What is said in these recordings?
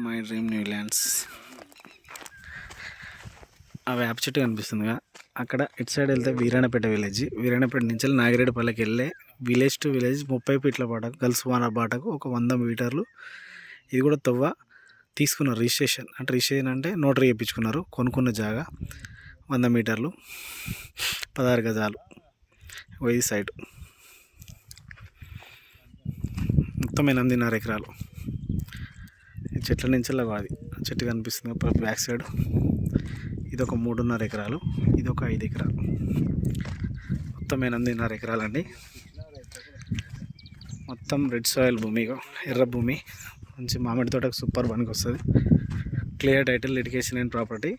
My dream న్యూల్యాండ్స్. ఆ వేప చెట్టు కనిపిస్తుందిగా, అక్కడ ఇటు సైడ్ వెళ్తే వీరాణపేట విలేజ్, వీరాణపేట నుంచి నాగిరెడ్డిపల్లికి వెళ్ళే విలేజ్ టు విలేజ్ 30 ఫీట్ల బాటకు గర్ల్స్ బాటకు ఒక 100 మీటర్లు. ఇది కూడా తవ్వ తీసుకున్నారు రిజిస్ట్రేషన్ అంటే నోటరీ చేయించుకున్నారు. కొనుక్కున్న జాగా 100 మీటర్లు 16 గజాలు. ఇది సైడ్ మొత్తం 8.5 ఎకరాలు. ఈ చెట్ల నుంచి అది చెట్టు కనిపిస్తుంది బ్యాక్ సైడ్. ఇది ఒక 3.5 ఎకరాలు, ఇది ఒక 5 ఎకరాలు, మొత్తం 8.5 ఎకరాలండి. మొత్తం రెడ్ సాయిల్ భూమి, ఎర్ర భూమి, మంచి మామిడి తోటకు సూపర్ పనికి వస్తుంది. Clear title, litigation and property.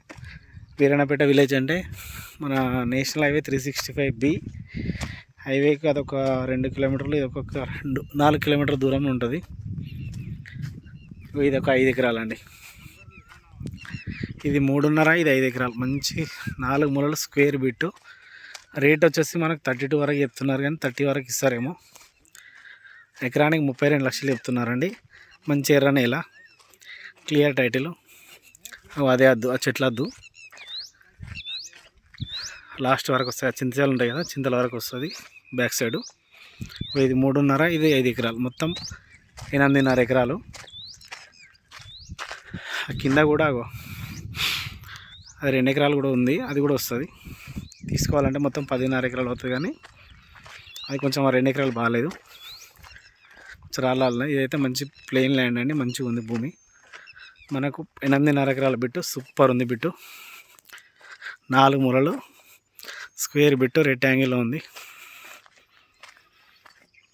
Veeranapeta village అంటే మన నేషనల్ హైవే 365B హైవేకి అదొక 2 కిలోమీటర్లు, ఇది ఒక 4 కిలోమీటర్ల దూరంలో ఉంటుంది. ఇది ఒక 5 ఎకరాలండి. ఇది 3.5, ఇది 5 ఎకరాలు. మంచి 4 మూలలు స్క్వేర్ బిట్టు. రేట్ వచ్చేసి మనకు 32 వరకు చెప్తున్నారు, కానీ 30 వరకు ఇస్తారేమో. ఎకరానికి 32 లక్షలు చెప్తున్నారండి. మంచి ఎర్ర నేల, క్లియర్ టైటిల్. అదే వద్దు, ఆ చెట్ల వద్దు, లాస్ట్ వరకు వస్తాయి. చింతలు ఉంటాయి కదా, చింతల వరకు వస్తుంది బ్యాక్ సైడు. ఇది 3.5, ఇది 5 ఎకరాలు, మొత్తం 8.5 ఎకరాలు. కింద కూడా అది 2 ఎకరాలు కూడా ఉంది, అది కూడా వస్తుంది. తీసుకోవాలంటే మొత్తం 10.5 ఎకరాలు అవుతుంది, కానీ అది కొంచెం 2 ఎకరాలు బాగాలేదు, కొంచెం రాళ్ళ. ఇదైతే మంచి ప్లెయిన్ ల్యాండ్ అండి, మంచిగా ఉంది భూమి. మనకు 8.5 ఎకరాల బిట్టు, సూపర్ ఉంది బిట్టు. 4 మూలలు స్క్వేర్ బిట్టు, రెక్టాంగిల్లో ఉంది.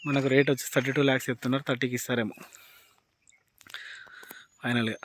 మనకు రేట్ వచ్చి 32 lakhs చెప్తున్నారు, 30కి ఇస్తారేమో ఫైనల్గా.